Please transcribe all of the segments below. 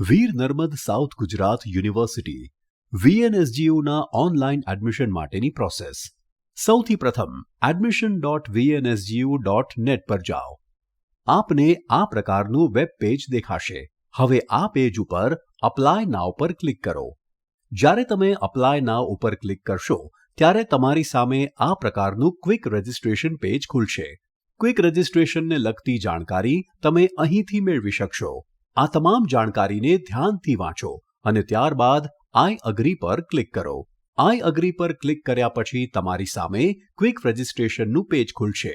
વીર Narmad South Gujarat University VNSGUના online admission માટેની process. સૌથી પ્રથમ admission.vnsgu.net પર જાઓ. આપને આ પ્રકારનું વેબ પેજ દેખાશે. હવે આ પેજ ઉપર અપ્લાય નાઉ પર ક્લિક કરો. જ્યારે તમે અપ્લાય નાઉ ઉપર ક્લિક કરશો ત્યારે તમારી સામે આ પ્રકારનું ક્વિક રજિસ્ટ્રેશન પેજ ખુલશે. ક્વિક રજિસ્ટ્રેશનને લગતી જાણકારી તમે અહીંથી મેળવી શકશો. આ તમામ જાણકારીને ધ્યાનથી વાંચો અને ત્યારબાદ આઈ અગ્રી પર ક્લિક કરો. આઈ અગ્રી પર ક્લિક કર્યા પછી તમારી સામે ક્વિક રજિસ્ટ્રેશનનું પેજ ખુલશે.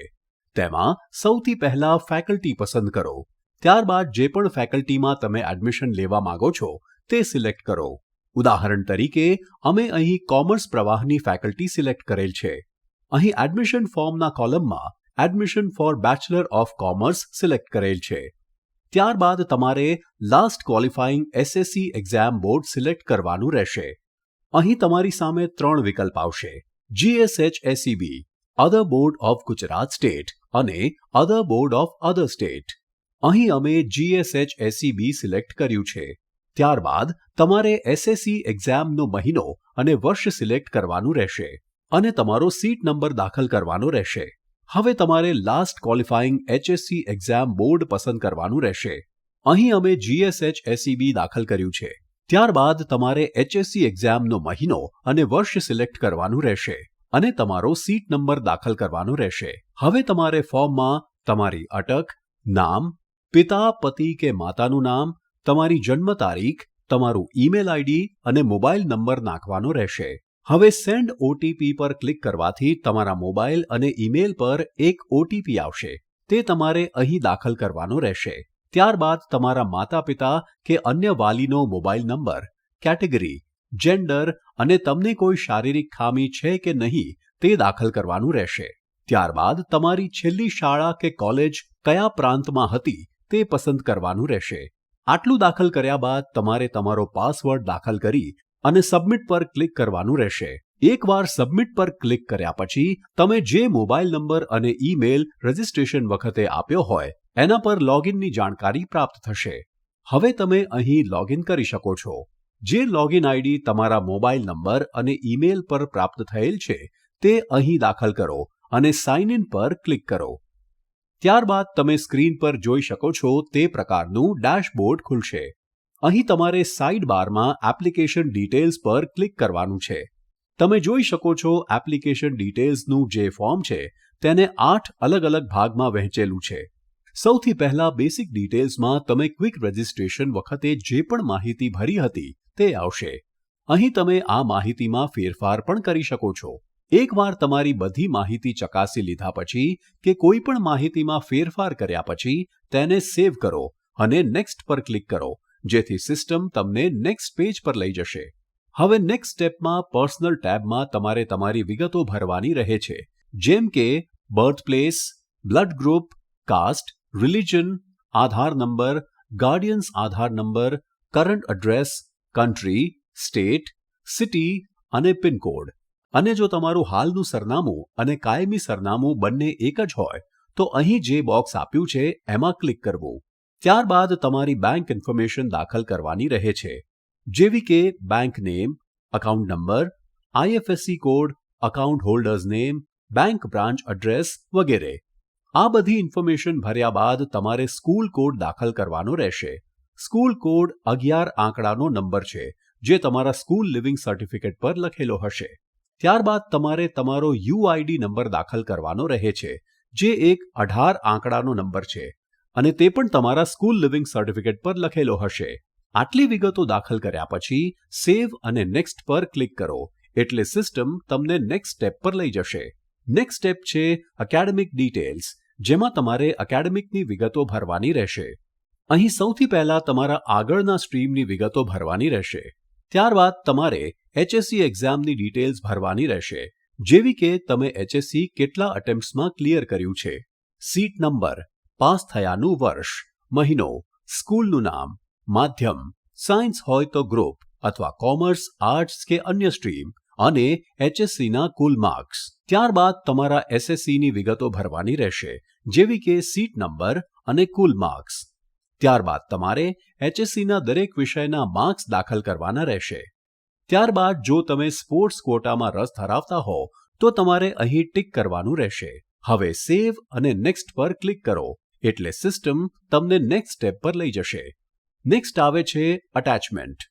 તેમાં સૌથી પહેલા ફેકલ્ટી પસંદ કરો. ત્યારબાદ જે પણ ફેકલ્ટીમાં તમે એડમિશન લેવા માંગો છો તે સિલેક્ટ કરો. ઉદાહરણ તરીકે અમે અહીં કોમર્સ પ્રવાહની ફેકલ્ટી સિલેક્ટ કરેલ છે. અહીં એડમિશન ફોર્મના કોલમમાં admission for bachelor of commerce select કરેલ છે. ત્યારબાદ તમારે last qualifying SSC exam board select કરવાનું રહેશે. અહીં તમારી સામે 3 વિકલ્પ આવશે: GSHSEB, other board of Gujarat state અને other board of other state. અહીં અમે GSHSEB સિલેક્ટ કર્યું છે. ત્યારબાદ તમારે SSC એક્ઝામનો મહિનો અને વર્ષ સિલેક્ટ કરવાનું રહેશે અને તમારો સીટ નંબર દાખલ કરવાનો રહેશે. હવે તમારે last qualifying HSC exam board પસંદ કરવાનું રહેશે. અહીં અમે GSHSEB દાખલ કર્યું છે. ત્યારબાદ તમારે HSC એક્ઝામનો મહિનો અને વર્ષ સિલેક્ટ કરવાનું રહેશે અને તમારો સીટ નંબર દાખલ કરવાનો રહેશે. હવે તમારે ફોર્મમાં તમારી અટક, નામ, પિતા, પતિ કે માતાનું નામ, તમારી જન્મ તારીખ, તમારું ઈમેલ આઈડી અને મોબાઈલ નંબર નાખવાનો રહેશે. હવે સેન્ડ OTP પર ક્લિક કરવાથી તમારા મોબાઈલ અને ઈમેલ પર એક OTP આવશે. તે તમારે અહીં દાખલ કરવાનો રહેશે. ત્યારબાદ તમારા માતા-પિતા કે અન્ય વાલીનો મોબાઈલ નંબર, કેટેગરી, જેન્ડર અને તમને કોઈ શારીરિક ખામી છે કે નહીં તે દાખલ કરવાનું રહેશે. ત્યારબાદ તમારી છેલ્લી શાળા કે કોલેજ કયા પ્રાંતમાં હતી તે પસંદ કરવાનું રહેશે. આટલું દાખલ કર્યા બાદ તમારે તમારો પાસવર્ડ દાખલ કરી અને સબમિટ પર ક્લિક કરવાનું રહેશે. એકવાર સબમિટ પર ક્લિક કર્યા પછી તમે જે મોબાઈલ નંબર અને ઈમેલ રજિસ્ટ્રેશન વખતે આપ્યો હોય એના પર લોગિનની જાણકારી પ્રાપ્ત થશે. હવે તમે અહીં લોગિન કરી શકો છો. જે લોગિન આઈડી તમારા મોબાઈલ નંબર અને ઈમેલ પર પ્રાપ્ત થયેલ છે તે અહીં દાખલ કરો અને સાઇન ઇન પર ક્લિક કરો. ત્યારબાદ તમે સ્ક્રીન પર જોઈ શકો છો તે પ્રકારનું ડેશબોર્ડ ખુલશે. અહીં તમારે સાઇડ બારમાં એપ્લિકેશન ડિટેલ્સ પર ક્લિક કરવાનું છે. તમે જોઈ શકો છો એપ્લિકેશન ડિટેલ્સનું જે ફોર્મ છે તેને 8 અલગ અલગ ભાગમાં વહેંચેલું છે. સૌથી પહેલા બેસિક ડિટેલ્સમાં તમે ક્વિક રજિસ્ટ્રેશન વખતે જે પણ માહિતી ભરી હતી તે આવશે. અહીં તમે આ માહિતીમાં ફેરફાર પણ કરી શકો છો. એકવાર તમારી બધી માહિતી ચકાસી લીધા પછી કે કોઈ પણ માહિતીમાં ફેરફાર કર્યા પછી તેને સેવ કરો અને નેક્સ્ટ પર ક્લિક કરો, જેથી સિસ્ટમ તમને નેક્સ્ટ પેજ પર લઈ જશે. હવે નેક્સ્ટ સ્ટેપમાં પર્સનલ ટેબમાં તમારે તમારી વિગતો ભરવાની રહે છે, જેમ કે birth place, blood group, caste, religion, Aadhaar number, guardian's Aadhaar number, current address, country, state, city અને પિનકોડ. અને જો તમારું હાલનું સરનામું અને કાયમી સરનામું બંને એક જ હોય તો અહીં જે બોક્સ આપ્યું છે એમાં ક્લિક કરવું. ત્યારબાદ તમારી બેંક ઇન્ફોર્મેશન દાખલ કરવાની રહે છે, જેવી કે bank name, account number, IFSC code, account holders name, bank branch address વગેરે. આ બધી ઇન્ફોર્મેશન ભર્યા બાદ તમારે સ્કૂલ કોડ દાખલ કરવાનો રહેશે. સ્કૂલ કોડ 11 આંકડાનો નંબર છે જે તમારા સ્કૂલ લિવિંગ સર્ટિફિકેટ પર લખેલો હશે. ત્યારબાદ તમારે તમારો UID નંબર દાખલ કરવાનો રહે છે, જે એક 18 આંકડાનો નંબર છે અને તે પણ તમારા સ્કૂલ લિવિંગ સર્ટિફિકેટ પર લખેલો હશે. આટલી વિગતો દાખલ કર્યા પછી સેવ અને નેક્સ્ટ પર ક્લિક કરો એટલે સિસ્ટમ તમને નેક્સ્ટ સ્ટેપ પર લઈ જશે. નેક્સ્ટ સ્ટેપ છે એકેડેમિક ડિટેલ્સ, જેમાં તમારે એકેડેમિકની વિગતો ભરવાની રહેશે. અહીં સૌથી પહેલા તમારા આગળના સ્ટ્રીમની વિગતો ભરવાની રહેશે. ત્યારબાદ તમારે HSC એક્ઝામની ડિટેલ્સ ભરવાની રહેશે, જેવી કે તમે HSC કેટલા અટેમ્પ્ટ્સમાં ક્લિયર કર્યું છે, સીટ નંબર, પાસ થયાનું વર્ષ, મહિનો, સ્કૂલનું નામ, માધ્યમ, સાયન્સ હોય તો ગ્રુપ અથવા કોમર્સ, આર્ટ્સ કે અન્ય સ્ટ્રીમ અને HSCના કુલ માર્ક્સ. ત્યારબાદ તમારા SSCની વિગતો ભરવાની રહેશે, જેવી કે સીટ નંબર અને કુલ માર્ક્સ. ત્યારબાદ તમારે HSCના દરેક વિષયના માર્ક્સ દાખલ કરવાના રહેશે. ત્યારબાદ જો તમે સ્પોર્ટ્સ ક્વોટામાં રસ ધરાવતા હો તો તમારે અહીં ટિક કરવાનું રહેશે. હવે સેવ અને નેક્સ્ટ પર ક્લિક કરો એટલે સિસ્ટમ તમને નેક્સ્ટ સ્ટેપ પર લઈ જશે. નેક્સ્ટ આવે છે અટેચમેન્ટ.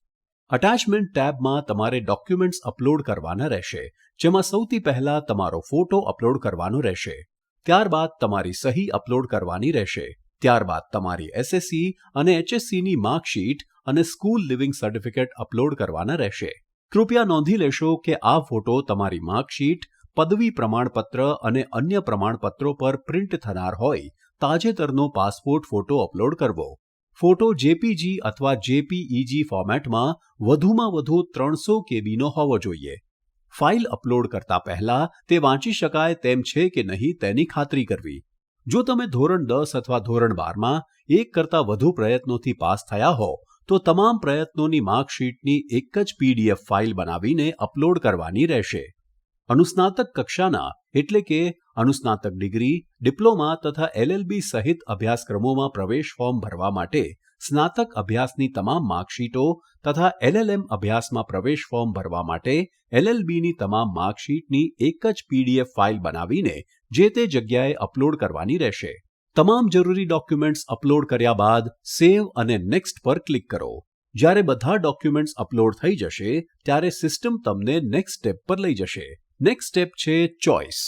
અટેચમેન્ટ ટેબમાં તમારે ડોક્યુમેન્ટ્સ અપલોડ કરવાના રહેશે, જેમાં સૌથી પહેલા તમારો ફોટો અપલોડ કરવાનો રહેશે. ત્યારબાદ તમારી સહી અપલોડ કરવાની રહેશે. ત્યારબાદ તમારી SSC અને HSCની માર્કશીટ અને સ્કૂલ લિવિંગ સર્ટિફિકેટ અપલોડ કરવાના રહેશે. કૃપયા નોંધી લેશો કે આ ફોટો તમારી માર્કશીટ, પદવી પ્રમાણપત્ર અને અન્ય પ્રમાણપત્રો પર પ્રિન્ટ થનાર હોય તાજેતરનો પાસપોર્ટ ફોટો અપલોડ કરવો. ફોટો JPG અથવા JPEG ફોર્મેટમાં વધુમાં વધુ 300 KBનો હોવો જોઈએ. ફાઇલ અપલોડ કરતા પહેલા તે વાંચી શકાય તેમ છે કે નહીં તેની ખાતરી કરવી. જો તમે ધોરણ 10 અથવા ધોરણ 12માં એક કરતાં વધુ પ્રયત્નોથી પાસ થયા હો તો તમામ પ્રયત્નોની માર્કશીટની એક જ PDF ફાઇલ બનાવીને અપલોડ કરવાની રહેશે. અનુસ્નાતક કક્ષાના એટલે કે અનુસ્નાતક ડિગ્રી, ડિપ્લોમા તથા LLB સહિત અભ્યાસક્રમોમાં પ્રવેશ ફોર્મ ભરવા માટે સ્નાતક અભ્યાસની તમામ માર્કશીટો તથા LLM અભ્યાસમાં પ્રવેશ ફોર્મ ભરવા માટે LLBની તમામ માર્કશીટની એક જ PDF ફાઇલ બનાવીને જે તે જગ્યાએ અપલોડ કરવાની રહેશે. તમામ જરૂરી ડોક્યુમેન્ટ્સ અપલોડ કર્યા બાદ સેવ અને નેક્સ્ટ પર ક્લિક કરો. જ્યારે બધા ડોક્યુમેન્ટ્સ અપલોડ થઈ જશે ત્યારે સિસ્ટમ તમને નેક્સ્ટ સ્ટેપ પર લઈ જશે. નેક્સ્ટ સ્ટેપ છે ચોઇસ.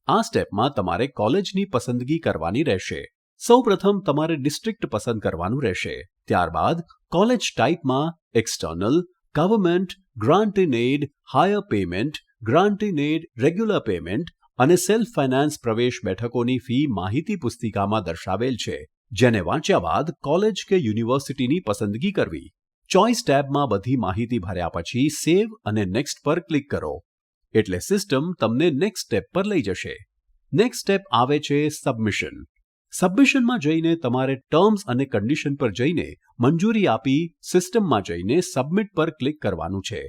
આ સ્ટેપમાં તમારે કોલેજની પસંદગી કરવાની રહેશે. સૌપ્રથમ તમારે ડિસ્ટ્રિક્ટ પસંદ કરવાનું રહેશે. ત્યારબાદ કોલેજ ટાઈપમાં external, government, grant in aid, higher payment, grant in aid, regular payment અને સેલ્ફ ફાઇનાન્સ પ્રવેશ બેઠકોની ફી માહિતી પુસ્તિકામાં દર્શાવેલ છે, જેને વાંચ્યા બાદ કોલેજ કે યુનિવર્સિટીની પસંદગી કરવી. ચોઇસ ટેબમાં બધી માહિતી ભર્યા પછી સેવ અને નેક્સ્ટ પર ક્લિક કરો એટલે સિસ્ટમ તમને નેક્સ્ટ સ્ટેપ પર લઈ જશે. નેક્સ્ટ સ્ટેપ આવે છે સબમિશન. સબમિશનમાં જઈને તમારે ટર્મ્સ અને કન્ડિશન પર જઈને મંજૂરી આપી સિસ્ટમમાં જઈને સબમિટ પર ક્લિક કરવાનું છે.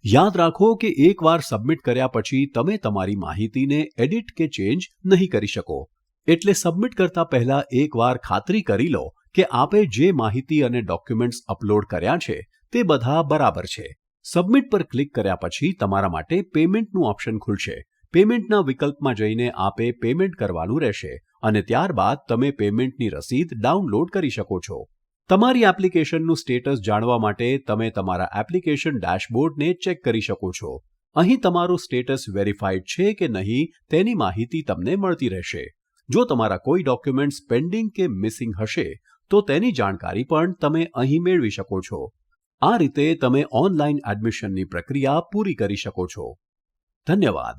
યાદ રાખો કે એકવાર સબમિટ કર્યા પછી તમે તમારી માહિતીને એડિટ કે ચેન્જ નહીં કરી શકો. એટલે સબમિટ કરતા પહેલા એકવાર ખાતરી કરી લો કે આપે જે માહિતી અને ડોક્યુમેન્ટ્સ અપલોડ કર્યા છે તે બધા બરાબર છે. સબમિટ પર ક્લિક કર્યા પછી તમારા માટે પેમેન્ટનું ઓપ્શન ખુલશે. પેમેન્ટના વિકલ્પમાં જઈને આપે પેમેન્ટ કરવાનું રહેશે અને ત્યારબાદ તમે પેમેન્ટની રસીદ ડાઉનલોડ કરી શકો છો. તમારી એપ્લિકેશનનું સ્ટેટસ જાણવા માટે તમે તમારા એપ્લિકેશન ડેશબોર્ડને ચેક કરી શકો છો. અહીં તમારું સ્ટેટસ વેરીફાઈડ છે કે નહીં તેની માહિતી તમને મળતી રહેશે. જો તમારા કોઈ ડોક્યુમેન્ટ્સ પેન્ડિંગ કે મિસિંગ હશે તો તેની જાણકારી પણ તમે અહીં મેળવી શકો છો. આ રીતે તમે ઓનલાઈન એડમિશનની પ્રક્રિયા પૂરી કરી શકો છો. ધન્યવાદ.